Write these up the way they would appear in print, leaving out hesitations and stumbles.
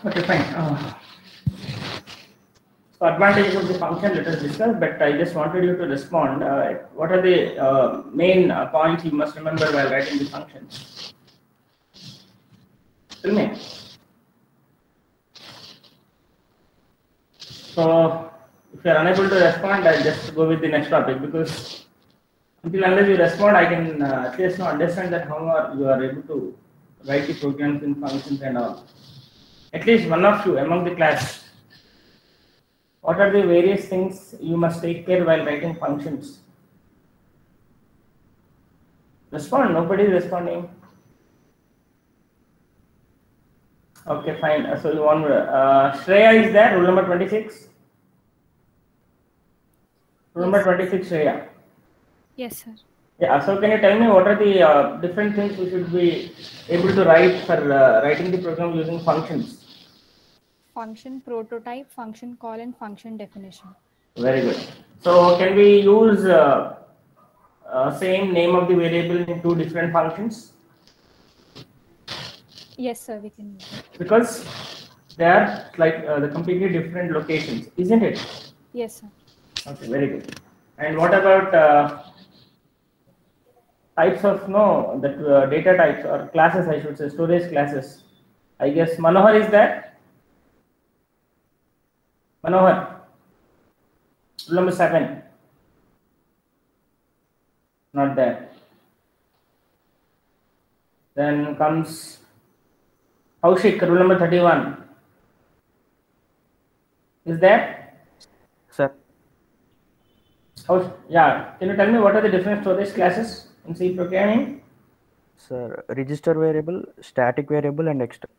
Okay, fine. So advantages of the function let us discuss, but I just wanted you to respond. What are the main points you must remember while writing the functions? Tell me. So if you are unable to respond, I'll just go with the next topic, because until unless you respond, I can at least understand that how you are able to write the programs in functions and all. At least one of you among the class. What are the various things you must take care while writing functions? Respond. Nobody is responding. Okay, fine. So you want Shreya is there? Rule number 26. Rule number 26, Shreya. Yes, sir. Yeah. So can you tell me what are the different things we should be able to write for writing the program using functions? Function prototype, function call, and function definition. Very good. So can we use same name of the variable in two different functions? Yes, sir, we can use it. Because they are like the completely different locations, isn't it? Yes, sir. Okay, very good. And what about types of that data types or classes? I should say storage classes. I guess Manohar is there. Manohar, rule number 7. Not there. Then comes Kaushik, rule number 31. Is there? Sir. Yeah. Can you tell me what are the different storage classes in C programming? Sir, register variable, static variable, and extra.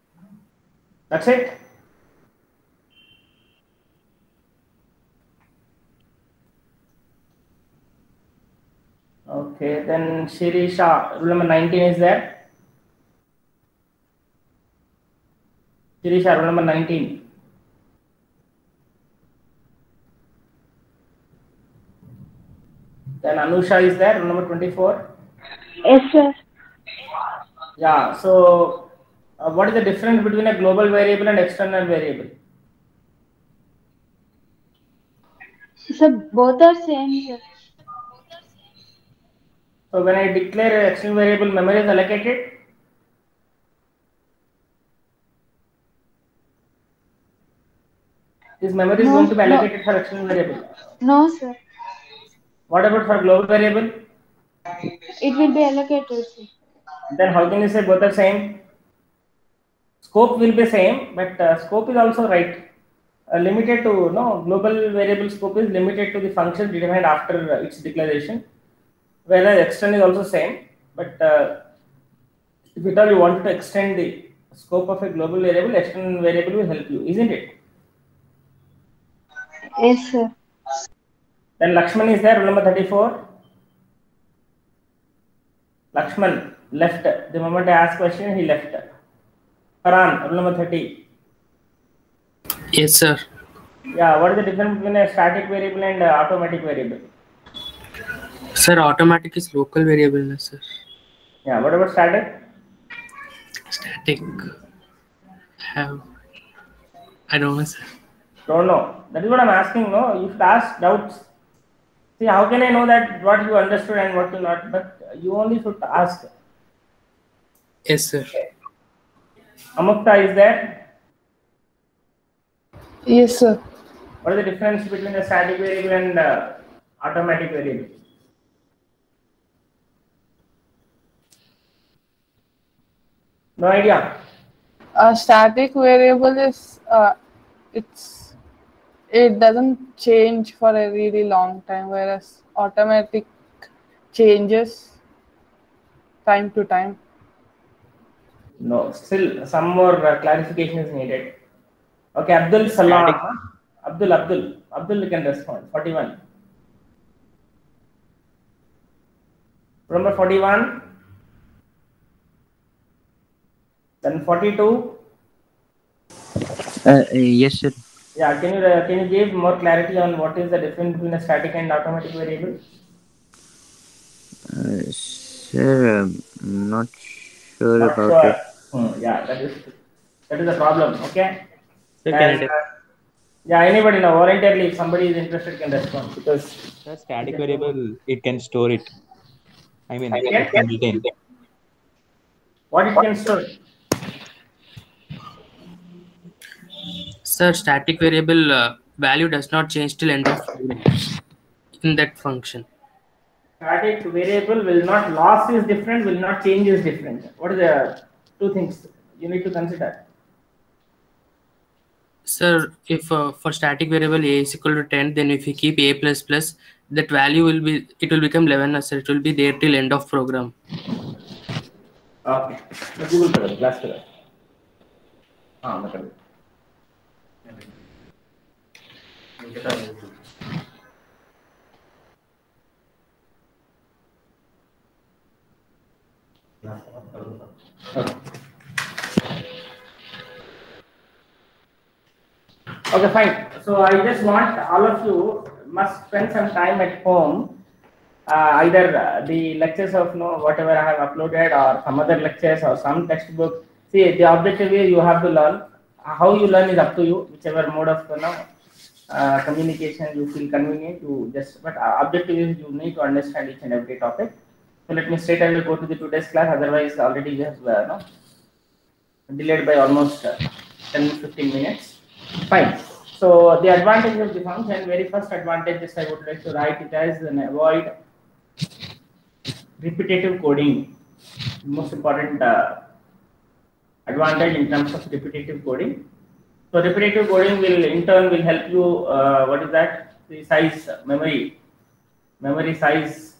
That's it. Okay, then Shirisha, rule number 19 is there. Shirisha, rule number 19. Then Anusha is there, rule number 24. Yes, sir. Yeah, so what is the difference between a global variable and external variable? So both are same, sir. So when I declare an external variable, memory is allocated. This memory is going to be allocated for external variable. No, sir. What about for global variable? It will be allocated, sir. Then how can you say both are same? Scope will be same, but scope is also right. Limited to global variable scope is limited to the function determined after its declaration, whereas external is also same. But if at all you want to extend the scope of a global variable, external variable will help you, isn't it? Yes, sir. Then Lakshman is there, rule number 34. Lakshman left. The moment I asked question, he left. Karan, rule number 30. Yes, sir. Yeah, what is the difference between a static variable and automatic variable? Sir, automatic is local variable, sir. Yeah, what about static? Static. I don't know, sir. Don't know. That is what I'm asking. No, you should ask doubts. See, how can I know that what you understood and what you not? But you only should ask. Yes, sir. Okay. Amukta is there? Yes, sir. What is the difference between a static variable and automatic variable? No idea. A static variable is it doesn't change for a really long time, whereas automatic changes time to time. No, still some more clarification is needed. Okay, Abdul Salam. Abdul, you can respond. 41. Remember 41? Then 42? Yes, sir. Yeah, can you give more clarity on what is the difference between a static and automatic variable? Sir, I'm not sure about it. Yeah, that is the problem. Okay. Sir, And yeah, anybody now voluntarily, if somebody is interested, can respond because Sir, static variable, it can store it. I mean, It can- it can retain. what it can store. Sir, static variable value does not change till end of program in that function. Static variable will not, loss is different, will not change is different. What are the two things you need to consider? Sir, if for static variable a is equal to 10, then if we keep a plus plus, that value will be, it will become 11. Sir, it will be there till end of program. Okay. Google करो, class करो. हाँ, मैं कर दूँ. Okay, fine. So I just want all of you must spend some time at home, either the lectures of whatever I have uploaded or some other lectures or some textbook. See, the objective is you have to learn. How you learn is up to you, whichever mode of communication you feel convenient. You just, but objective is you need to understand each and every topic. So let me straight away go to the today's class. Otherwise, already we have delayed by almost 10-15 minutes. Fine. So the advantage of the function, very first advantage is I would like to write it as an avoid repetitive coding. Most important advantage in terms of repetitive coding. So repetitive coding will in turn will help you. What is that? The size memory size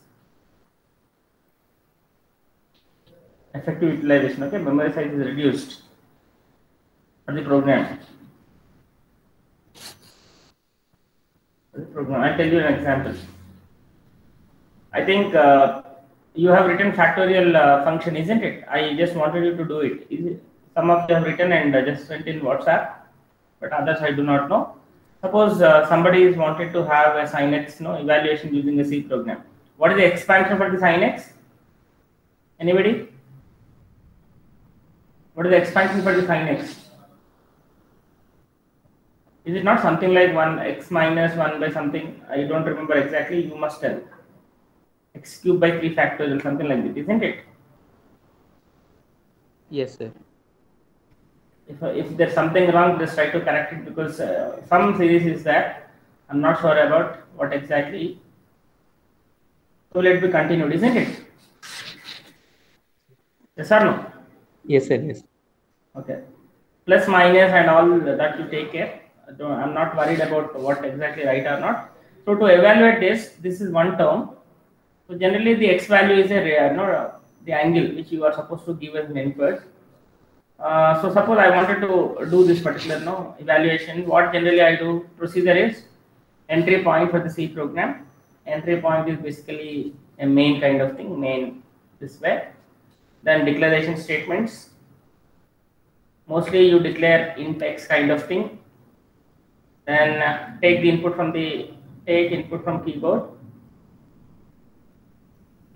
effective utilization. Okay, memory size is reduced for the program. I'll tell you an example. I think you have written factorial function, isn't it? I just wanted you to do it. Some of you have written and just sent in WhatsApp, but others I do not know. Suppose somebody is wanted to have a sin x evaluation using a C program. What is the expansion for the sin x? Anybody? What is the expansion for the sin x? Is it not something like 1x minus 1 by something? I don't remember exactly. You must tell. X cube by 3 factorial, something like that, isn't it? Yes, sir. If there's something wrong, just try to correct it because some series is that I'm not sure about what exactly. So let me continue, isn't it? Yes or no? Yes, sir. Yes. Okay. Plus minus and all that you take care. I'm not worried about what exactly right or not. So to evaluate this is one term. So generally the x value is the angle which you are supposed to give as an input. So suppose I wanted to do this particular evaluation. What generally I do, procedure is entry point for the C program. Entry point is basically a main kind of thing, main this way. Then declaration statements. Mostly you declare int x kind of thing. Then take input from keyboard.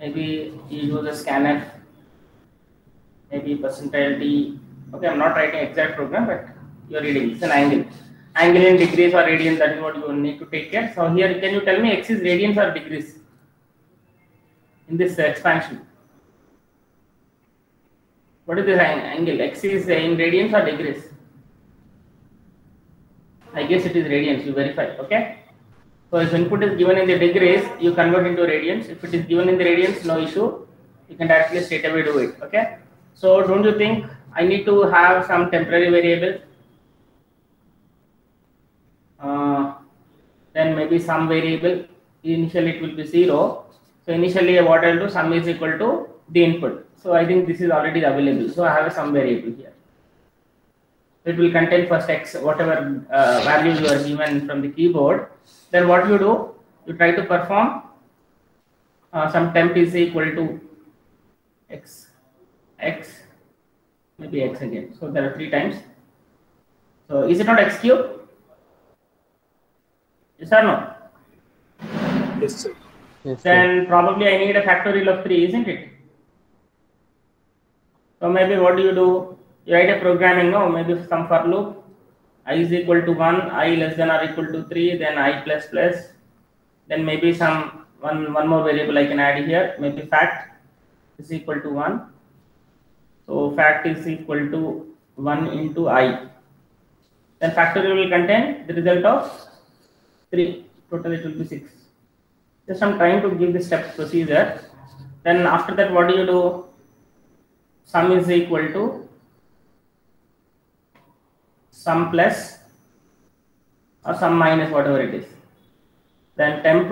Maybe you use a scanf. Maybe %t. Okay, I'm not writing exact program, but you're reading. It's an angle. Angle in degrees or radians, that is what you need to take care. So here, can you tell me x is radians or degrees in this expansion? What is this angle? X is in radians or degrees? I guess it is radians. You verify. Okay. So if input is given in the degrees, you convert into radians. If it is given in the radians, no issue. You can directly straight away do it. Okay. So don't you think I need to have some temporary variable? Then maybe some variable. Initially it will be 0. So initially what I'll do, sum is equal to the input. So I think this is already available. So I have a sum variable here. It will contain first x, whatever value you are given from the keyboard. Then what you do, you try to perform some temp is equal to x, maybe x again. So there are 3 times. So is it not x cube? Yes or no? Yes, sir. Yes, Then probably I need a factorial of 3, isn't it? So maybe what do? You write a programming, maybe some for loop, I is equal to 1, I less than or equal to 3, then I plus plus, then maybe some one more variable I can add here, maybe fact is equal to 1. So fact is equal to 1 into I. Then factorial will contain the result of 3. Total it will be 6. Just I'm trying to give the step procedure. Then after that, what do you do? Sum is equal to sum plus or sum minus whatever it is. Then temp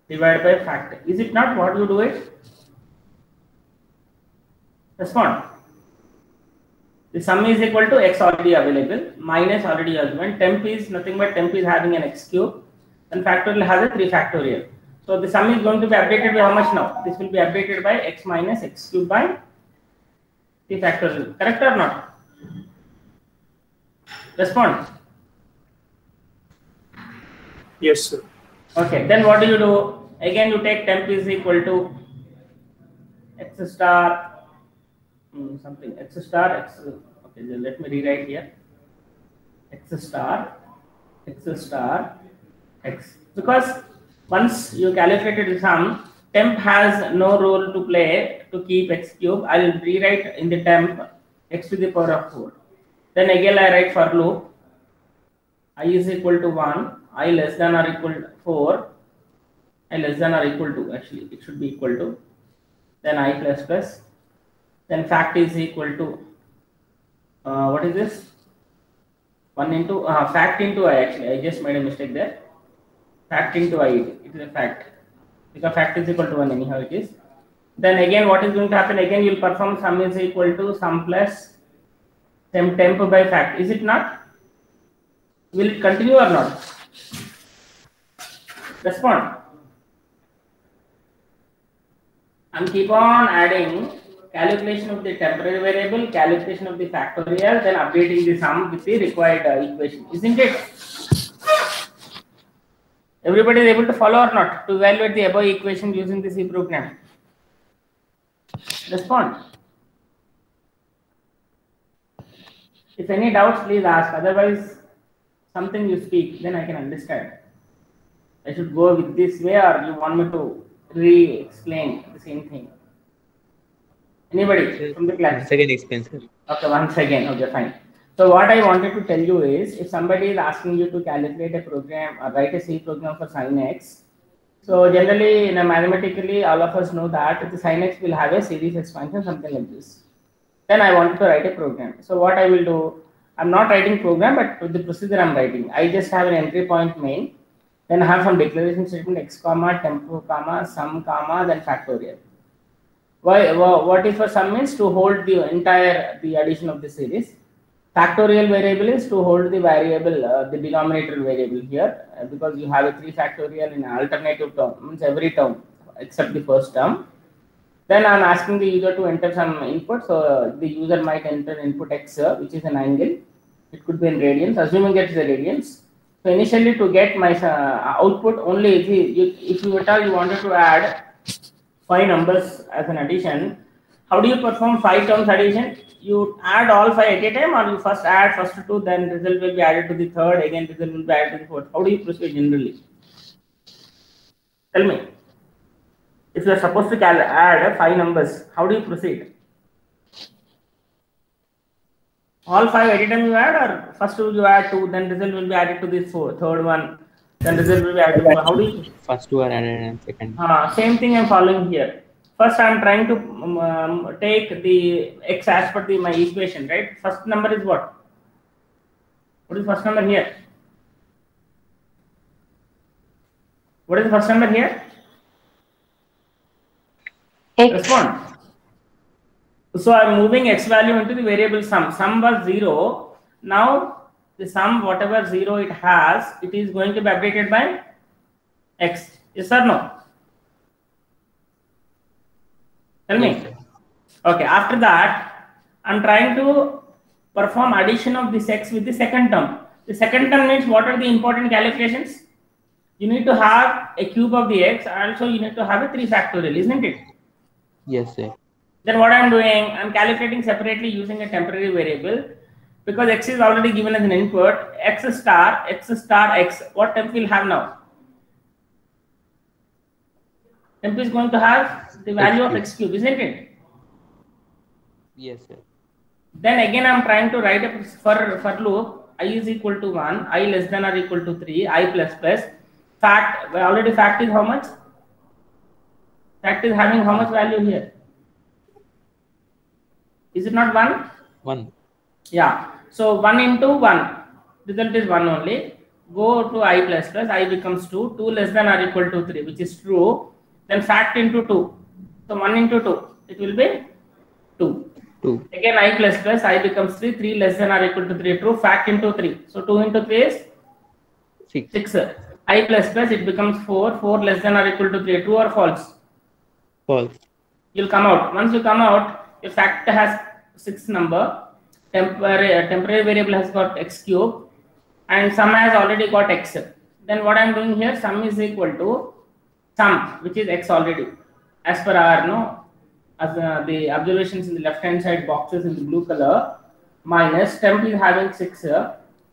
divided by fact. Is it not what you do it? Respond. The sum is equal to x already available minus already given. Temp is nothing but temp is having an x cube, and factorial has a 3 factorial. So the sum is going to be updated by how much now? This will be updated by x minus x cube by 3 factorial. Correct or not? Respond. Yes, sir. Okay, then what do you do? Again, you take temp is equal to x star something x star x. Okay, let me rewrite here. X star x, because once you calculated the sum, temp has no role to play to keep x cube. I will rewrite in the temp x to the power of 4. Then again I write for loop. I is equal to 1, I less than or equal to 4, I less than or equal to, actually it should be equal to, then I plus plus, then fact is equal to what is this? 1 into fact into I. Actually I just made a mistake there. Fact into I, it is a fact, because fact is equal to 1 anyhow it is. Then again what is going to happen? Again you will perform sum is equal to sum plus temp by fact. Is it not? Will it continue or not? Respond. And keep on adding calculation of the temporary variable, calculation of the factorial, then updating the sum with the required equation. Isn't it? Everybody is able to follow or not to evaluate the above equation using the C program? Respond. If any doubts, please ask. Otherwise, something you speak, then I can understand. I should go with this way, or you want me to re-explain the same thing? Anybody from the class? Once again explain, sir. Okay, once again. Okay, fine. So what I wanted to tell you is, if somebody is asking you to calculate a program or write a C program for sin x, so generally, mathematically, all of us know that the sin x will have a series expansion, something like this. Then I wanted to write a program. So what I will do, I'm not writing program, but the procedure I'm writing. I just have an entry point main, then I have some declaration statement x comma, tempo comma, sum comma, then factorial. Why? What is for sum means to hold the entire the addition of the series. Factorial variable is to hold the variable, the denominator variable here, because you have a 3 factorial in an alternative term, means every term except the first term. Then I'm asking the user to enter some input. So the user might enter input x, which is an angle. It could be in radians, assuming it's the radians. So initially, to get my output only, if you at all you wanted to add 5 numbers as an addition, how do you perform 5 terms addition? You add all 5 at a time, or you first add first 2, then result will be added to the third, again result will be added to the fourth. How do you proceed generally? Tell me. If you are supposed to add 5 numbers, how do you proceed? All 5 at a time you add, or first you add 2, then result will be added to the third one, then result will be added to the, how do you? First 2 are added and second. Same thing I'm following here. First, I'm trying to take the x as per my equation, right? First number is what? What is first number here? What is the first number here? X. Respond. So I'm moving x value into the variable sum. Sum was 0. Now the sum, whatever 0 it has, it is going to be updated by x. Yes or no? Tell me. Okay, after that, I'm trying to perform addition of this x with the second term. The second term means what are the important calculations? You need to have a cube of the x, also you need to have a 3 factorial, isn't it? Yes, sir. Then what I'm doing, I'm calculating separately using a temporary variable. because x is already given as an input, x star x, what temp will have now? Temp is going to have the value of x cube, isn't it? Yes, sir. Then again I am trying to write a for loop, I is equal to 1, I less than or equal to 3, I plus plus. Fact, already fact is how much? Fact is having how much value here? Is it not 1? 1. Yeah. So 1 into 1, result is 1 only. Go to I plus plus, I becomes 2, 2 less than or equal to 3, which is true. Then fact into 2. So 1 into 2, it will be 2. 2. Again I plus plus, I becomes 3, 3 less than or equal to 3, true. Fact into 3. So 2 into 3 is 6. I plus plus, it becomes 4, 4 less than or equal to 3, true or false? False. You'll come out. Once you come out, your fact has 6 number. Temporary variable has got x cube, and sum has already got x. Then what I am doing here, sum is equal to sum, which is x already, as per our as the observations in the left hand side boxes in the blue color, minus temp is having 6,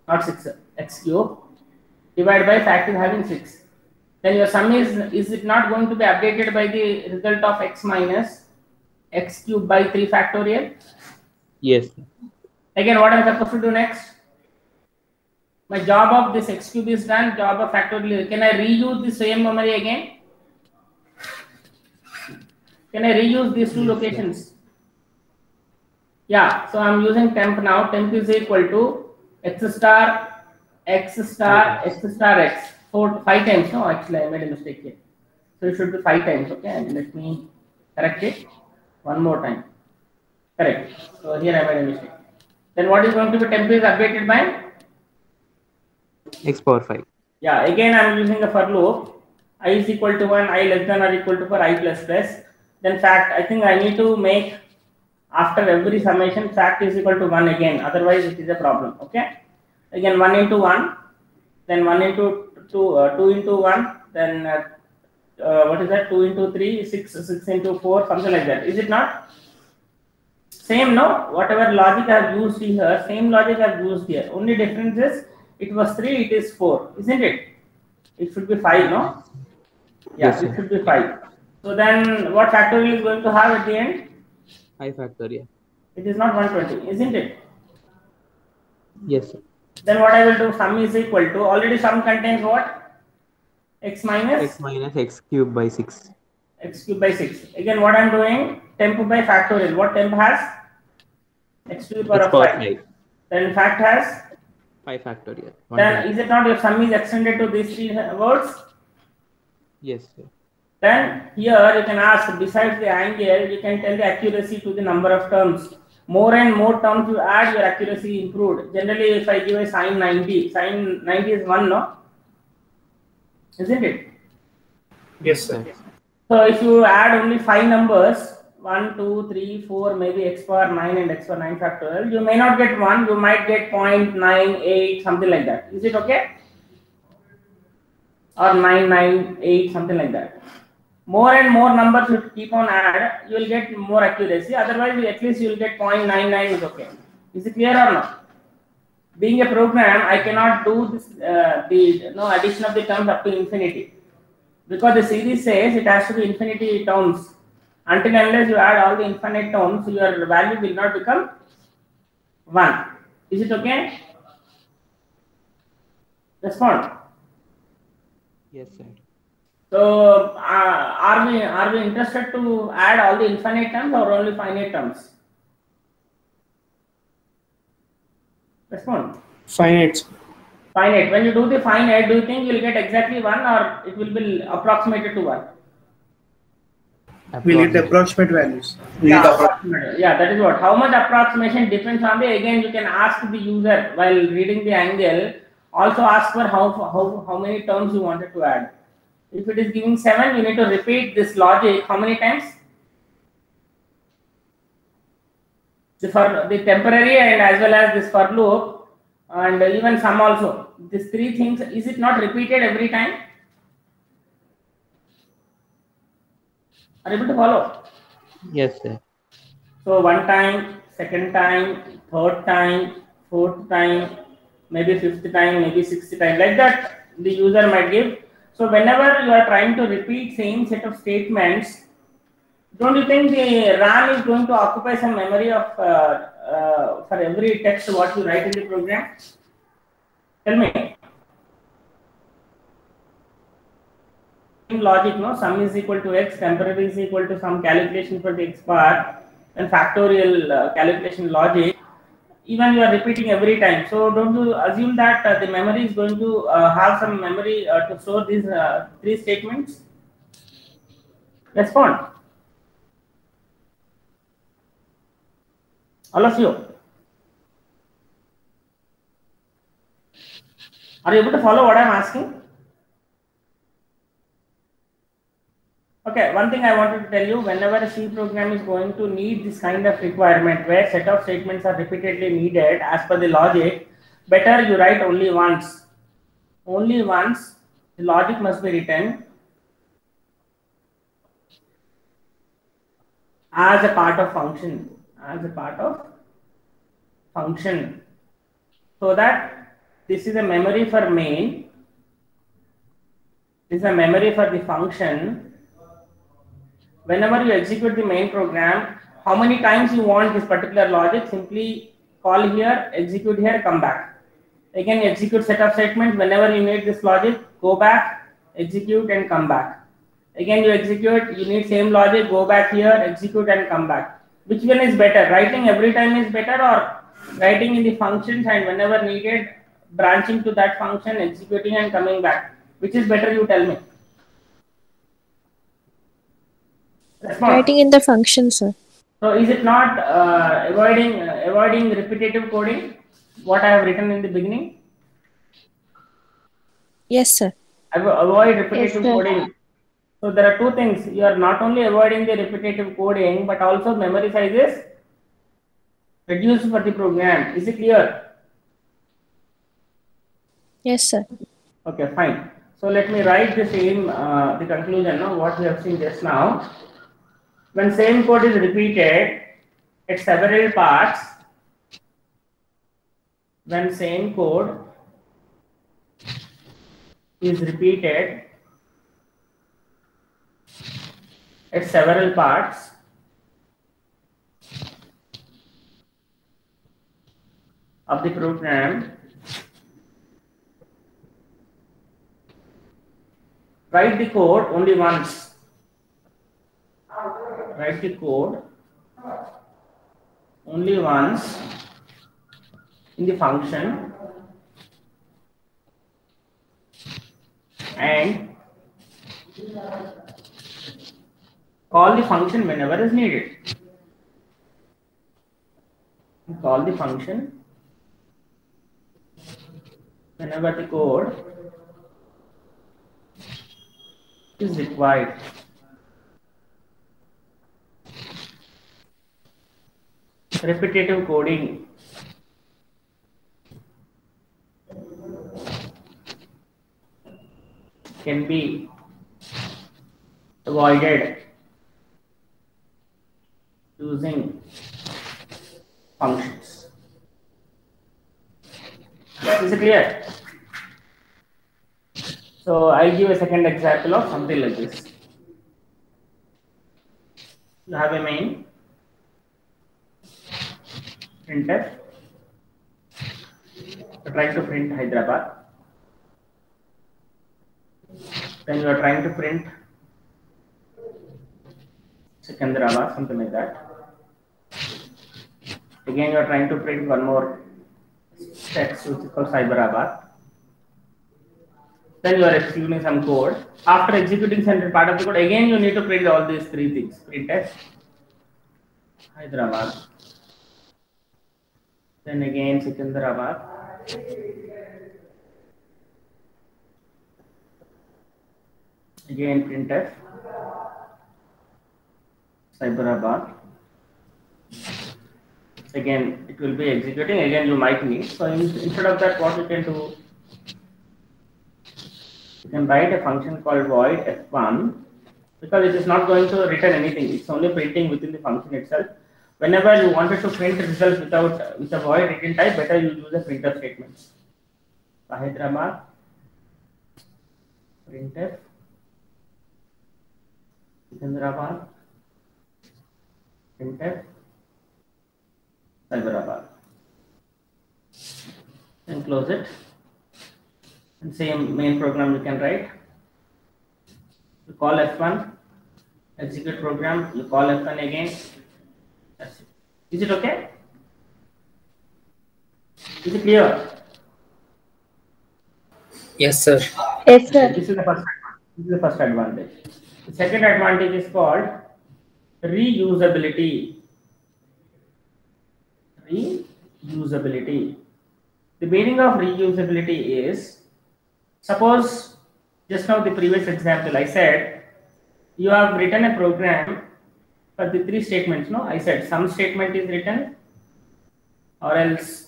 not 6, x cube, divided by fact is having 6. Then your sum is it not going to be updated by the result of x minus x cube by 3 factorial? Yes. Again, what I am supposed to do next? My job of this x cube is done, job of factorial. Can I reuse the same memory again? Can I reuse these two locations? Yeah, so I am using temp now. Temp is equal to x star, x star, x star, x. 5 times. No, actually I made a mistake here. So it should be 5 times. Okay, and let me correct it one more time. Correct. So here I made a mistake. Then what is going to be temp is updated by X power 5. Yeah, again I am using a for loop. I is equal to 1, I less than or equal to 4, I plus plus. Then fact, I think I need to make after every summation fact is equal to 1 again, otherwise it is a problem. Okay, again 1 into 1, then 1 into 2, 2 into 1, then what is that, 2 into 3, 6, 6 into 4, something like that. Is it not? Same, no? Whatever logic I have used here, same logic I have used here. Only difference is it was 3, it is 4, isn't it? It should be 5, no? Yeah, Yes, it should be 5. So then what factorial is going to have at the end? I factorial. It is not 120, isn't it? Yes, sir. Then what I will do, sum is equal to, already sum contains what? X minus? X minus x cube by 6. X cube by 6. Again, what I am doing, temp by factorial. What temp has? X to the power of 5. Then fact has? 5 factorial. Then is it not your sum is extended to these 3 words? Yes, sir. Then here you can ask, besides the angle, you can tell the accuracy to the number of terms. More and more terms you add, your accuracy improved. Generally, if I give a sine 90 is 1, no? Isn't it? Yes, sir. So if you add only 5 numbers, 1, 2, 3, 4, maybe x power 9 and x power 9 factorial, you may not get 1, you might get 0.98, something like that. Is it okay? Or 998, something like that. More and more numbers you keep on add, you will get more accuracy. Otherwise, at least you will get 0.99 is okay. Is it clear or not? Being a program, I cannot do this the addition of the terms up to infinity, because the series says it has to be infinity terms. Until unless you add all the infinite terms, your value will not become 1. Is it okay? Respond. Yes, sir. So are we interested to add all the infinite terms or only finite terms? Respond. Finite. Finite. When you do the finite, do you think you will get exactly 1 or it will be approximated to 1? We need the approximate values. Yeah, that is what. How much approximation depends on the, again you can ask the user while reading the angle, also ask for how many terms you wanted to add. If it is giving 7, you need to repeat this logic how many times? For the temporary and as well as this for loop and even sum also. These 3 things, is it not repeated every time? Are you able to follow? Yes, sir. So 1 time, 2nd time, 3rd time, fourth time, maybe fifth time, maybe sixth time, like that the user might give. So whenever you are trying to repeat same set of statements, don't you think the RAM is going to occupy some memory of for every text what you write in the program? Tell me. Logic, no, sum is equal to x, temporary is equal to some calculation for the x bar, and factorial calculation logic. Even you are repeating every time. So don't you assume that the memory is going to have some memory to store these three statements? Respond. All of you. Are you able to follow what I am asking? Okay, one thing I wanted to tell you, whenever a C program is going to need this kind of requirement where set of statements are repeatedly needed as per the logic, better you write only once. Only once the logic must be written as a part of function, so that this is a memory for main, this is a memory for the function. Whenever you execute the main program, how many times you want this particular logic, simply call here, execute here, come back. Again, execute set of statements. Whenever you need this logic, go back, execute and come back. Again, you execute, you need same logic, go back here, execute and come back. Which one is better? Writing every time is better, or writing in the functions and whenever needed, branching to that function, executing and coming back? Which is better, you tell me. Writing in the function, sir. So is it not avoiding repetitive coding, what I have written in the beginning? Yes, sir. Avoid repetitive coding. So there are two things. You are not only avoiding the repetitive coding, but also memory size is reduced for the program. Is it clear? Yes, sir. Okay, fine. So let me write the same, the conclusion, no, what we have seen just now. When same code is repeated at several parts, when same code is repeated at several parts, of the program, write the code only once. Write the code only once in the function and call the function whenever is needed. Call the function whenever the code is required. Repetitive coding can be avoided using functions. Is it clear? So I'll give a second example of something like this. You have a main printf, you're trying to print Hyderabad, then you are trying to print Secunderabad, something like that. Again, you are trying to print one more text which is called Cyberabad. Then you are executing some code. After executing some part of the code, again you need to print all these three things. Printf Hyderabad. Then again Secunderabad. Again printf Cyberabad. Again it will be executing. Again you might need. So instead of that, what you can do? You can write a function called void f1, because it is not going to return anything. It's only printing within the function itself. whenever you wanted to print results with a void return type, better you use a printf statement. Hyderabad printf Hyderabad printf Hyderabad, and close it. And same main program you can write. You call F1, execute program, you call F1 again. That's it. Is it okay? Is it clear? Yes, sir. Yes, sir. This is the first advantage. This is the first advantage. The second advantage is called reusability. Reusability. The meaning of reusability is, suppose just now the previous example I said, you have written a program for the three statements. No, I said some statement is written, or else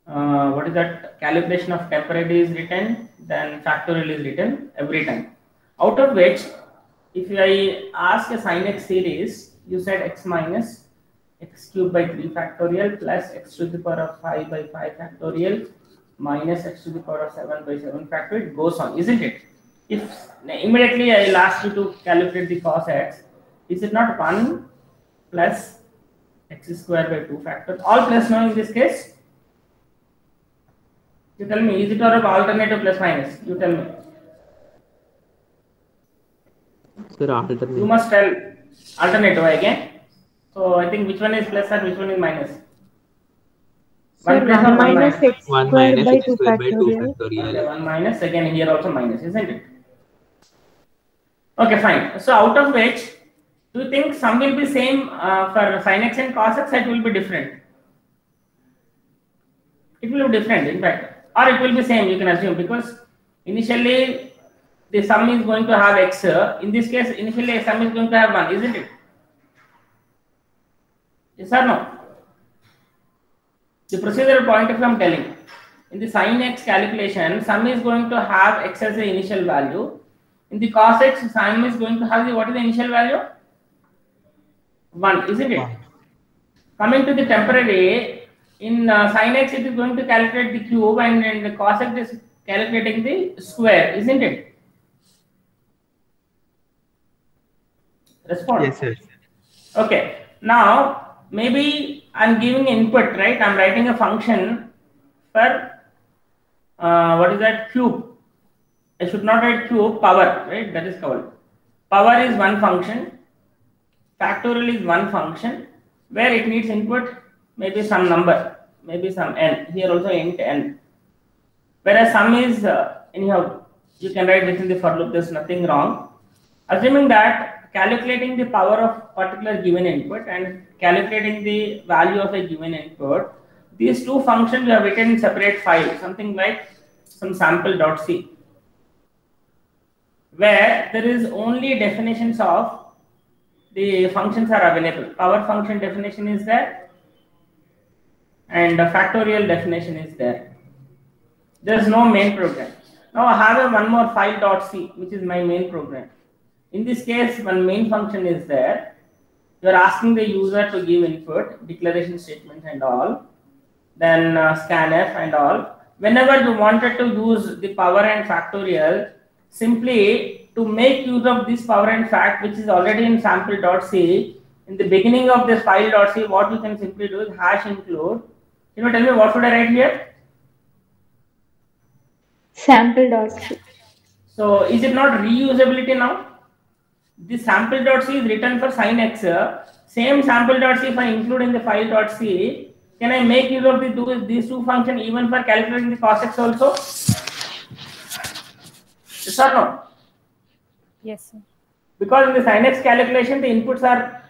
what is that, calculation of temporary is written, then factorial is written every time. Out of which, if I ask a sin x series, you said x minus x cubed by 3 factorial plus x to the power of 5 by 5 factorial minus x to the power of 7 by 7 factorial, it goes on, isn't it? If immediately I will ask you to calculate the cos x, is it not 1 plus x square by 2 factorial, all plus now in this case? You tell me, is it or alternative plus minus? You tell me. Sir, alternative. You must tell alternative again. So I think which one is plus and which one is minus? Sir, 1 minus x 1 square minus by x 2 square by 2 factorial. factorial. Okay, 1 minus, again here also minus, isn't it? Okay, fine. So out of which, do you think sum will be same for sin x and cos x, or it will be different? It will be different, in fact. Or it will be same, you can assume, because initially the sum is going to have x. In this case, initially sum is going to have 1, isn't it? Yes or no? The procedural point of view I am telling. In the sin x calculation, sum is going to have x as the initial value. In the cos x, sum is going to have the, what is the initial value? 1, isn't it? Coming to the temporary, in sin x it is going to calculate the cube, and in the cos x is calculating the square, isn't it? Respond. Yes, sir. Okay. Now maybe I'm giving input, right? I'm writing a function for what is that, cube. I should not write cube, power, right? That is called. Power is one function. Factorial is one function where it needs input, maybe some number, maybe some n. Here also int n. Whereas sum is anyhow you can write within the for loop. There's nothing wrong. Assuming that calculating the power of particular given input and calculating the value of a given input, these two functions we have written in separate file, something like some sample.c, where there is only definitions of the functions are available. Power function definition is there, and the factorial definition is there. There is no main program. Now I have one more file.c, which is my main program. In this case, one main function is there. You are asking the user to give input, declaration statement and all, then scanf and all. Whenever you wanted to use the power and factorial, simply to make use of this power and fact, which is already in sample.c, in the beginning of this file.c, what you can simply do is hash include. Can you tell me what should I write here? Sample.c. So is it not reusability now? This sample.c is written for sin x. Same sample.c, if I include in the file.c, can I make use of these two functions even for calculating the cos x also? Yes or no? Yes, sir. Because in the sin x calculation, the inputs are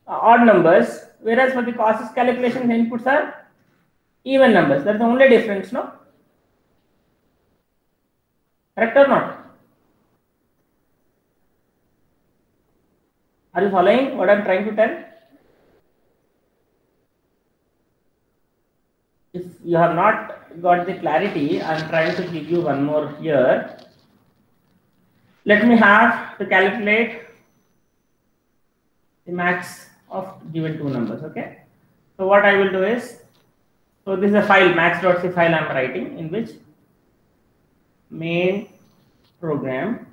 odd numbers, whereas for the cos x calculation, the inputs are even numbers. That's the only difference, no? Correct or not? Are you following what I'm trying to tell? If you have not got the clarity, I'm trying to give you one more here. Let me have to calculate the max of given two numbers. Okay. So what I will do is, so this is a file, max.c file I am writing, in which main program,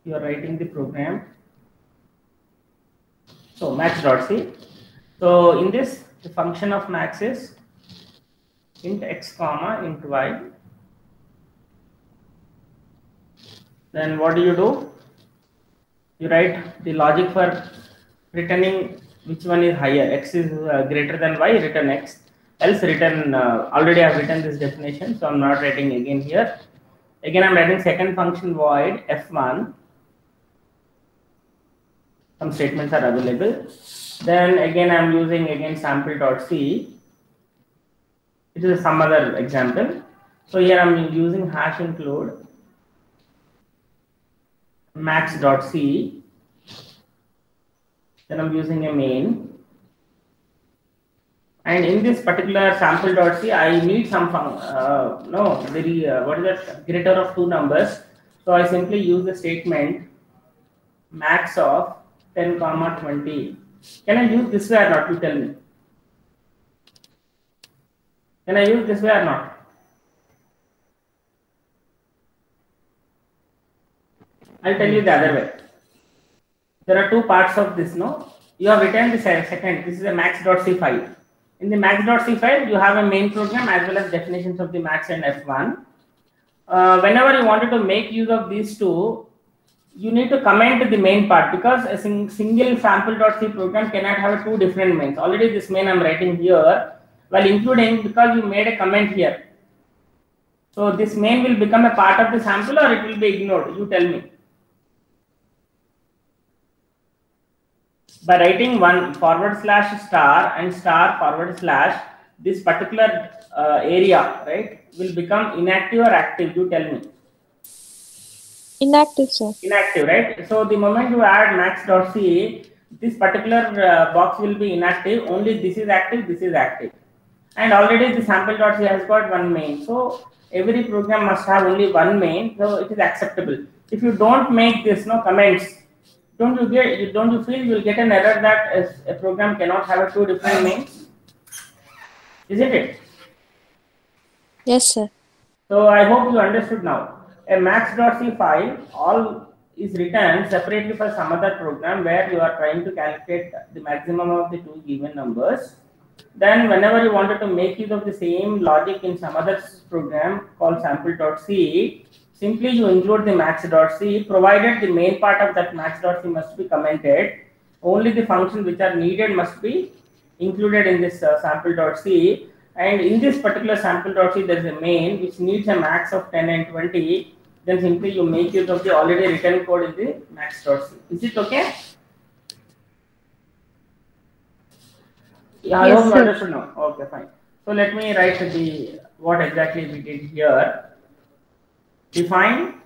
you are writing the program. So max.c. So in this, the function of max is int x comma int y. Then what do? You write the logic for returning which one is higher. X is greater than y, return x. Else return, already I have written this definition, so I am not writing again here. Again I am writing second function void f1. Some statements are available. Then again I am using again sample.c. It is some other example. So here I am using hash include max.c. Then I'm using a main. And in this particular sample.c, I need some what is that, greater of two numbers. So I simply use the statement max of 10 comma 20. Can I use this way or not? You tell me. Can I use this way or not? I'll tell you the other way. There are two parts of this, no? You have written the second, this is a max.c file. In the max.c file, you have a main program as well as definitions of the max and f1. Whenever you wanted to make use of these two, you need to comment the main part, because a single sample.c program cannot have two different mains. Already this main I'm writing here, while including, because you made a comment here. So this main will become a part of the sample or it will be ignored? You tell me. By writing one / star and star / this particular area, right, will become inactive or active? You tell me. Inactive, sir. Inactive, right? So the moment you add max.c, this particular box will be inactive. Only this is active, this is active. And already the sample.c has got one main. So every program must have only one main. So it is acceptable. If you don't make this comments, don't you feel you will get an error that a program cannot have two different mains? Isn't it? Yes, sir. So I hope you understood now. A max.c file all is written separately for some other program where you are trying to calculate the maximum of the two given numbers. Then whenever you wanted to make use of the same logic in some other program called sample.c, simply you include the max.c, provided the main part of that max.c must be commented. Only the functions which are needed must be included in this sample.c. And in this particular sample.c, there is a main which needs a max of 10 and 20. Then simply you make use of the already written code in the max.c. Is it okay? Yeah, I hope you understood now. Okay, fine. So let me write what exactly we did here. Define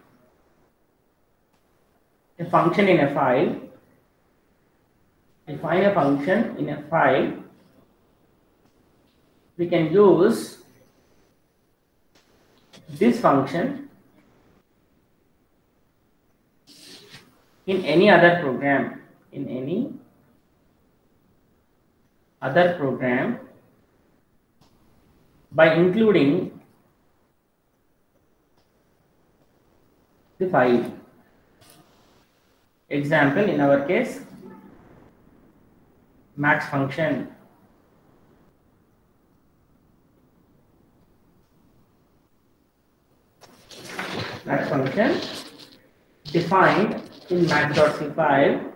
a function in a file. Define a function in a file. We can use this function in any other program. In any other program by including the file. Example, in our case, max function. Max function defined in max.c file.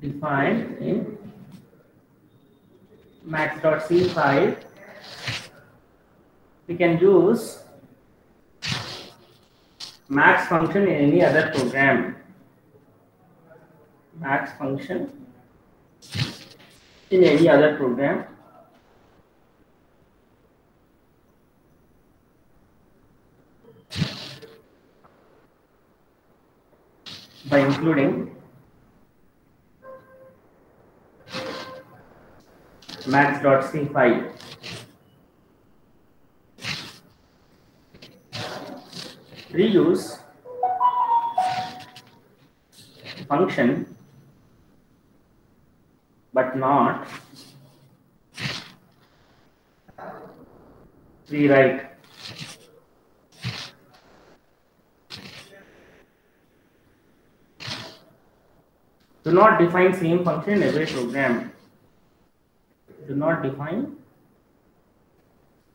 Defined in max.c file. We can use max function in any other program. Max function in any other program by including max.c file. Reuse function but not rewrite. Do not define same function in every program. Do not define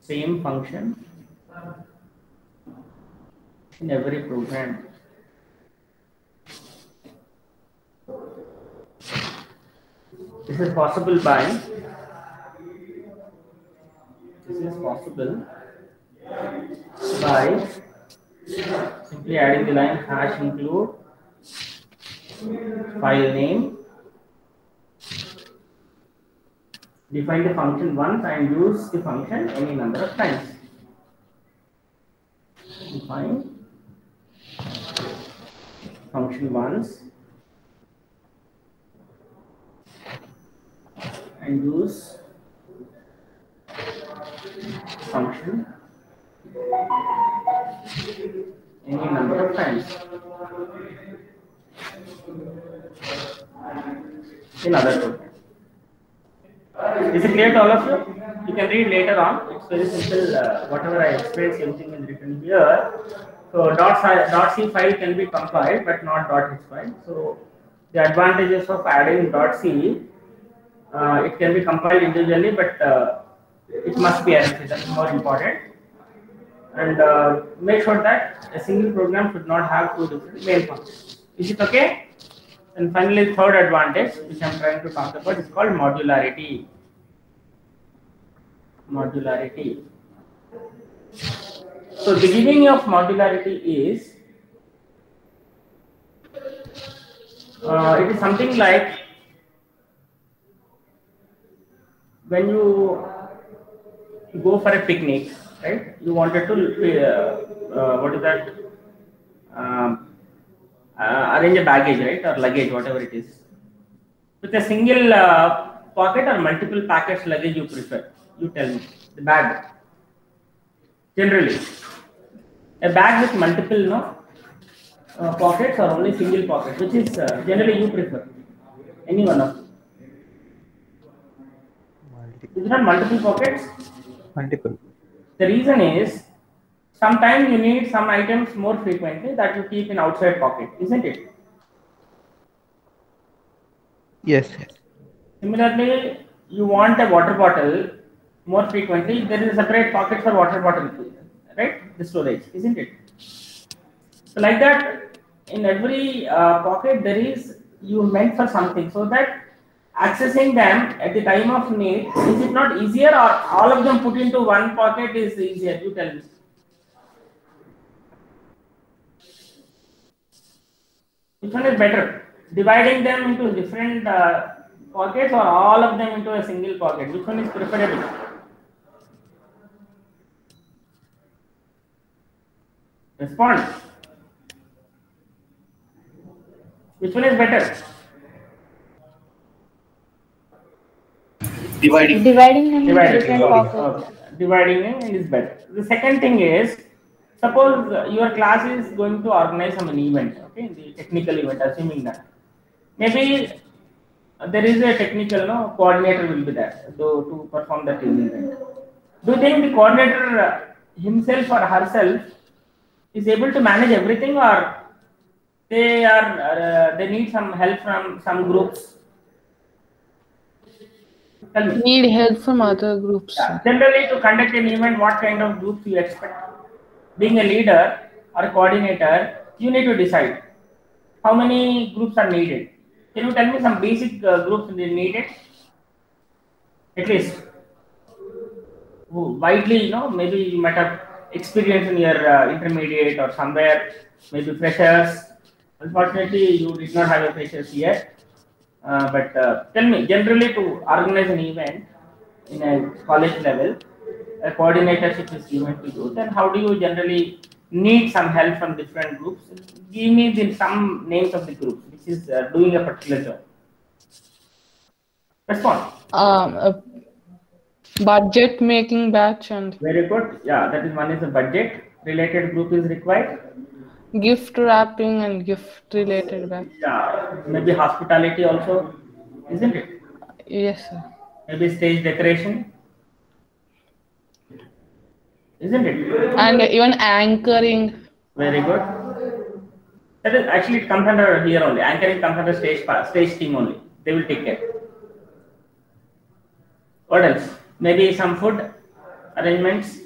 same function in every program. This is possible by simply adding the line hash include file name, define the function once and use the function any number of times. Define function once and use function any number of times in other program. Is it clear to all of you? You can read later on. It's very simple. Whatever I explained, everything is written here. So .c file can be compiled, but not .h file. So the advantages of adding .c, it can be compiled individually, but it must be RFC. That's more important. And make sure that a single program should not have two different main functions. Is it okay? And finally, third advantage, which I'm trying to talk about, is called modularity. Modularity. So the beginning of modularity is, it is something like when you go for a picnic, right? You wanted to, what is that? Arrange a baggage, right, or luggage, whatever it is. With a single pocket or multiple packets luggage you prefer? You tell me. The bag. Generally, a bag with multiple pockets or only single pocket, which is generally you prefer? Any one of them? Is it not multiple pockets? Multiple. The reason is, sometimes you need some items more frequently that you keep in outside pocket, isn't it? Yes. Similarly, you want a water bottle more frequently, there is a separate pocket for water bottle, right? The storage, isn't it? So like that, in every pocket there is, you meant for something, so that accessing them at the time of need, is it not easier, or all of them put into one pocket is easier? You tell me. Which one is better? Dividing them into different pockets or all of them into a single pocket? Which one is preferable? Respond. Which one is better? Dividing them into different pockets. Okay. Dividing them is better. The second thing is, suppose your class is going to organize some event, okay, the technical event, assuming that. Maybe there is a technical coordinator will be there to perform that event. Do you think the coordinator himself or herself is able to manage everything, or they need some help from some groups? Tell me. Need help from other groups. Generally, to conduct an event, what kind of groups you expect? Being a leader or a coordinator, you need to decide how many groups are needed. Can you tell me some basic groups needed? At least widely, maybe you might have experience in your intermediate or somewhere, maybe freshers. Unfortunately, you did not have a freshers yet. But tell me, generally to organize an event in a college level, a coordinatorship is given to you, then how do you generally need some help from different groups? Give me some names of the groups which is doing a particular job. Respond. Budget making batch and very good. Yeah, that is one is a budget related group is required. Gift wrapping and gift related batch. Yeah, maybe hospitality also, isn't it? Yes, sir. Maybe stage decoration, isn't it? And even anchoring. Very good. That is actually it comes under here only. Anchoring comes under stage team only. They will take care. What else? Maybe some food arrangements,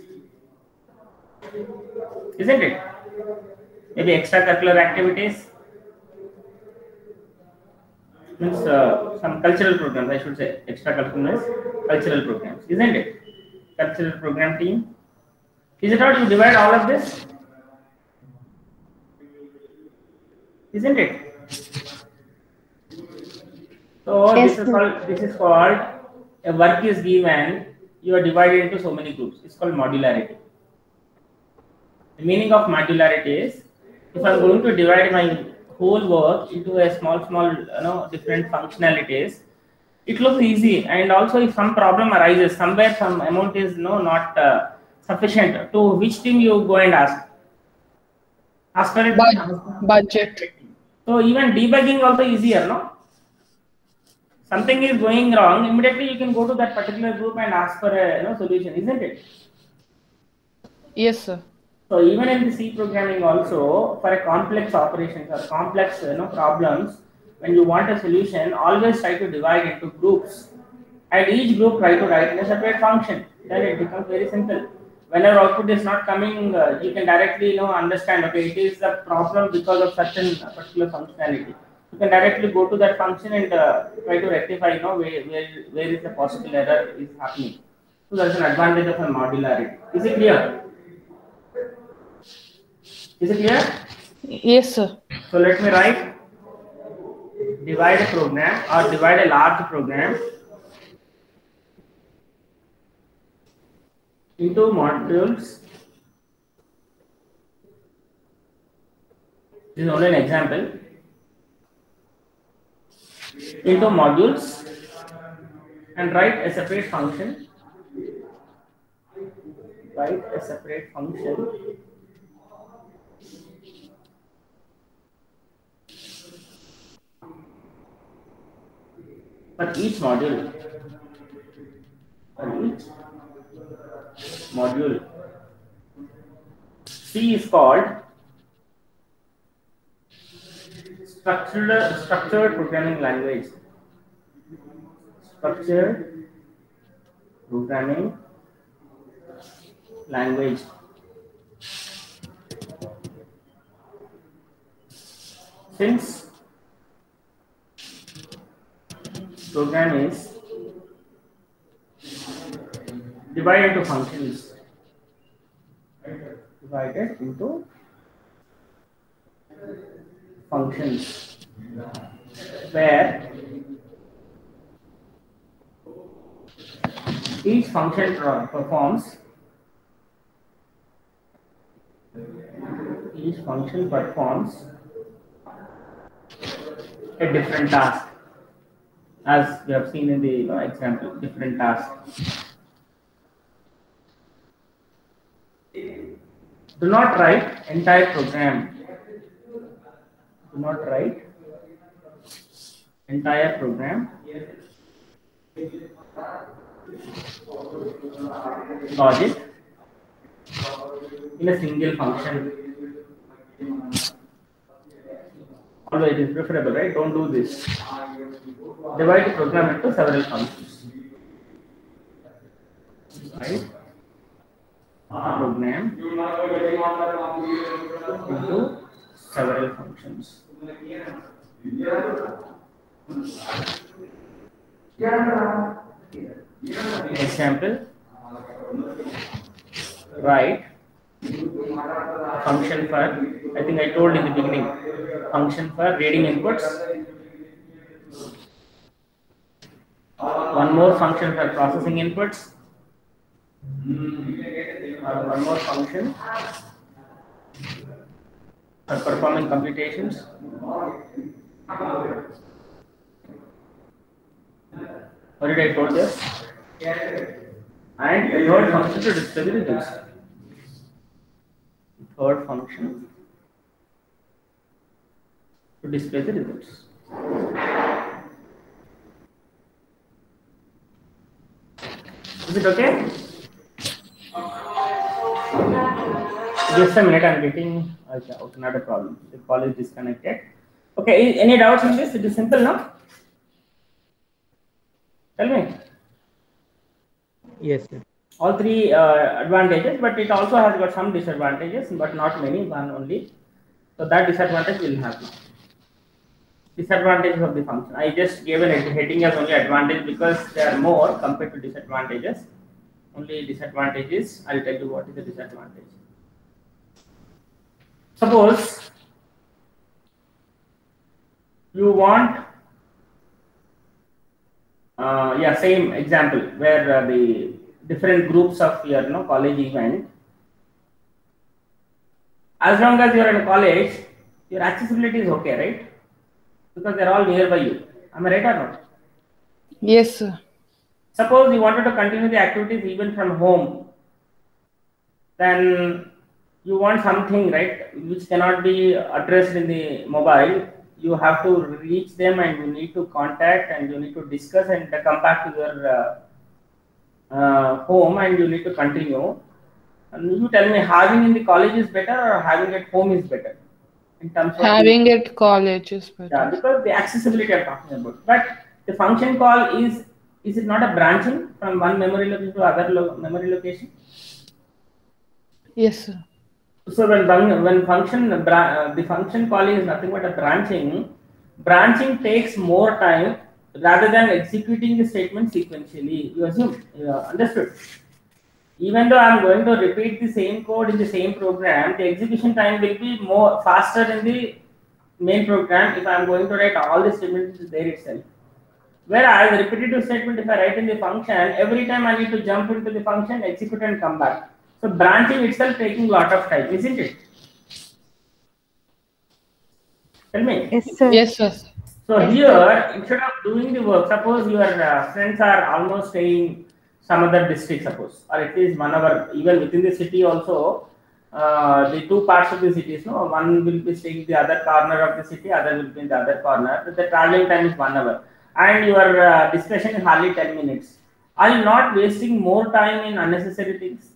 isn't it? Maybe extracurricular activities. Means some cultural programs, I should say. Extracurricular cultural programs, isn't it? Cultural program team. Is it not you divide all of this? Isn't it? So Yes, this is called a work is given, you are divided into so many groups. It's called modularity. The meaning of modularity is if I'm going to divide my whole work into a small different functionalities, it looks easy. And also if some problem arises somewhere, some amount is not sufficient, to which team you go and ask for it? Budget. So even debugging also easier, no? Something is going wrong, immediately you can go to that particular group and ask for a solution, isn't it? Yes, sir. So even in the C programming also, for a complex operations or complex problems, when you want a solution, always try to divide into groups, and each group try to write in a separate function. Then it becomes very simple. Whenever output is not coming, you can directly understand. Okay, it is a problem because of certain particular functionality. You can directly go to that function and try to rectify. Where is the possible error is happening. So that's an advantage of a modularity. Is it clear? Is it clear? Yes, sir. So let me write. Divide a program or divide a large program into modules. This is only an example. Into modules and write a separate function. Write a separate function for each module. For each module. C is called structured programming language. Structured programming language. Since program is divided into functions, divided into functions, where each function performs a different task, as we have seen in the example, different task. Do not write entire program. Do not write entire program logic in a single function. Although it is preferable, right? Don't do this. Divide the program into several functions. Right? Program into several functions. Example, write function for, I think I told in the beginning, function for reading inputs, one more function for processing inputs, one more function for performing computations, what did I told this? And a third function to display the results. Third function to display the results. Is it okay? Just a minute, I'm getting okay, not a problem. The call is disconnected. Okay, any doubts in this? It is simple, no? Tell me. Yes, sir. All three advantages, but it also has got some disadvantages, but not many, one only. So that disadvantage will have now. Disadvantages of the function. I just gave a heading as only advantage because there are more compared to disadvantages. Only disadvantages, I'll tell you what is the disadvantage. Suppose you want, same example where the different groups of your college event. As long as you are in college, your accessibility is okay, right? Because they are all nearby you. Am I right or not? Yes, sir. Suppose you wanted to continue the activities even from home, then you want something, right, which cannot be addressed in the mobile. You have to reach them and you need to contact and you need to discuss and come back to your home and you need to continue. And you tell me, having in the college is better or having at home is better? In terms of Having it college is better. Yeah, because the accessibility I'm talking about. But the function call is it not a branching from one memory location to other memory location? Yes, sir. So when the function calling is nothing but a branching. Branching takes more time rather than executing the statement sequentially. You assume, understood? Even though I'm going to repeat the same code in the same program, the execution time will be more faster in the main program if I'm going to write all the statements there itself. Whereas repetitive statement, if I write in the function, every time I need to jump into the function, execute and come back. So branching itself taking a lot of time, isn't it? Tell me. Yes, sir. Yes, sir. So here, instead of doing the work, suppose your friends are almost staying some other district, suppose, or at least 1 hour, even within the city also, the two parts of the cities, no, one will be staying in the other corner of the city, other will be in the other corner. The traveling time is 1 hour, and your discussion is hardly 10 minutes. Are you not wasting more time in unnecessary things?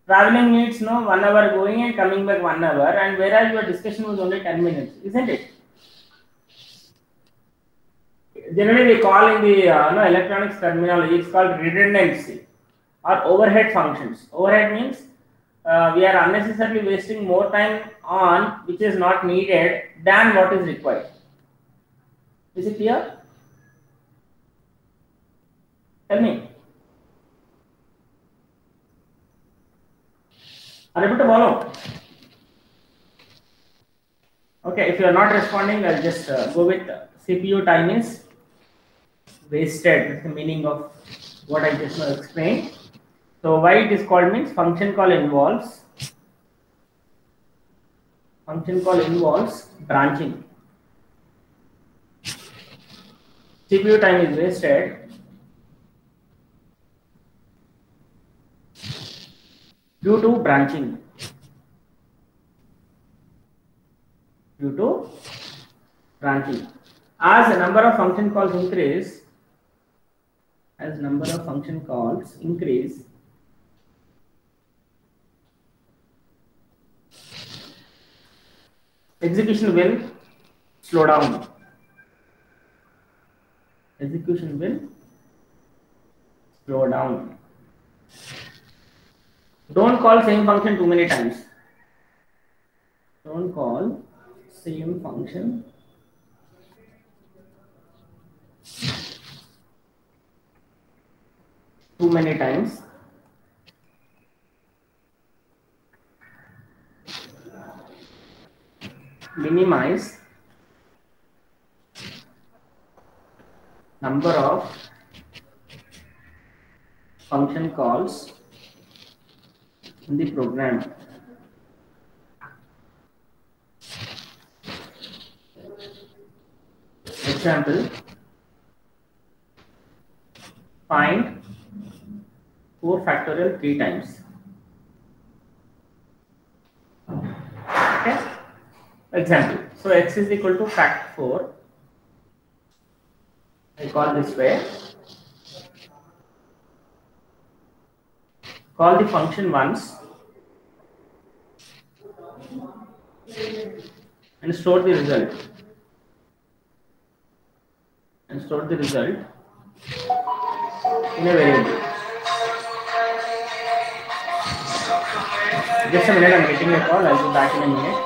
Traveling needs 1 hour going and coming back 1 hour, and whereas your discussion was only 10 minutes, isn't it? Generally, we call in the electronics terminology, it's called redundancy or overhead functions. Overhead means we are unnecessarily wasting more time on which is not needed than what is required. Is it clear? Tell me. Are you able to follow? Okay, if you are not responding, I'll just go with CPU time is wasted. That's the meaning of what I just now explained. So why it is called means function call involves branching. CPU time is wasted due to branching. As the number of function calls increase, execution will slow down. Don't call same function too many times. Don't call same function too many times. Minimize number of function calls in the program. Example, find 4 factorial 3 times. Okay. Example. So x is equal to fact 4. I call this way. call the function once and store the result. And store the result in a variable. Just a minute, I'm getting a call. I'll be back in a minute.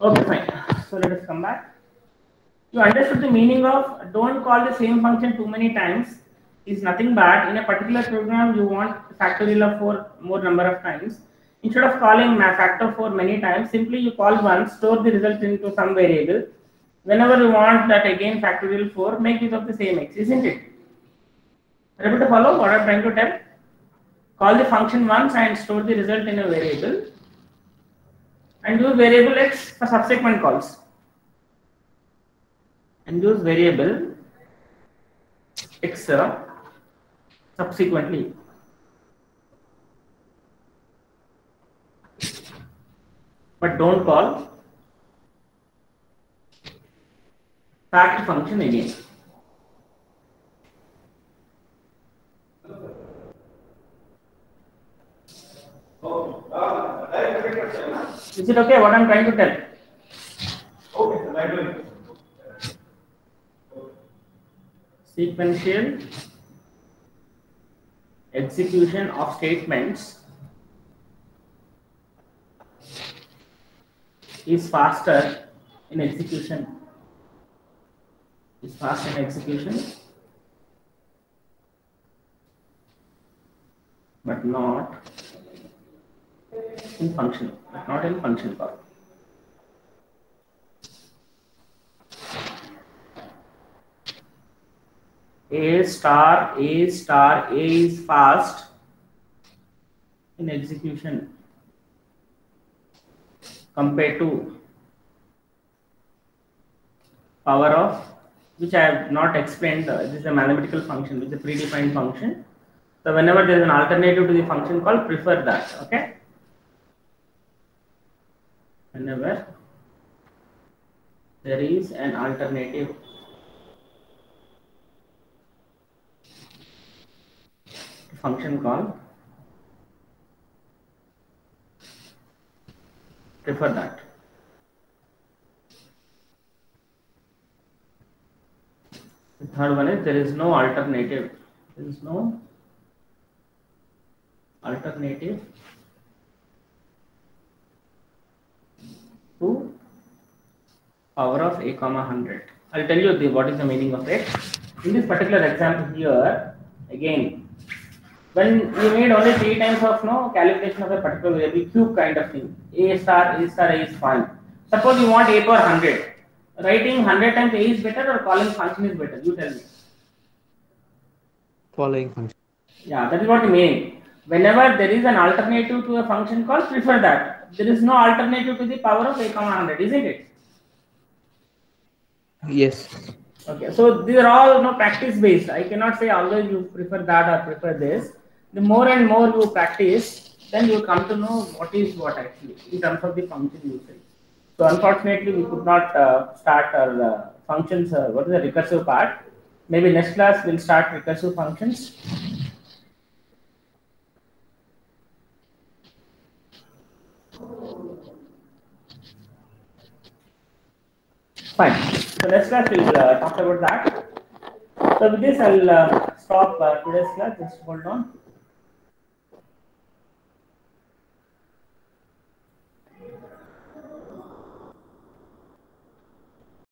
Okay, fine. So let us come back. You understood the meaning of don't call the same function too many times is nothing bad. In a particular program, you want factorial of 4 more number of times. Instead of calling factor 4 many times, simply you call once, store the result into some variable. Whenever you want that again factorial 4, make use of the same x, isn't it? Able to follow what I'm trying to tell? Call the function once and store the result in a variable. And use variable x for subsequent calls. And use variable x subsequently. But don't call fact function again. Is it okay what I'm trying to tell? Okay. Sequential execution of statements is faster in execution. Is fast in execution, but not in function. But not in function call. A star is fast in execution compared to power of, which I have not explained. This is a mathematical function, which is a predefined function. So whenever there is an alternative to the function call, prefer that. Okay. Whenever there is an alternative function call, prefer that. The third one is there is no alternative. There is no alternative to power of a comma 100. I'll tell you what is the meaning of it. In this particular example here, again, when you need only 3 times of calculation of a particular variable, cube kind of thing, a star is fine. Suppose you want a power 100. Writing 100 times a is better or calling function is better? You tell me. Following function. Yeah, that is what I mean. Whenever there is an alternative to a function call, prefer that. There is no alternative to the power of a comma 100, isn't it? Yes. Okay, so these are all practice based. I cannot say always you prefer that or prefer this. The more and more you practice, then you come to know what is what actually in terms of the function usage. So unfortunately, we could not start our functions. What is the recursive part? Maybe next class we'll start recursive functions. Fine. So next class we'll talk about that. So with this, I'll stop today's class. Just hold on.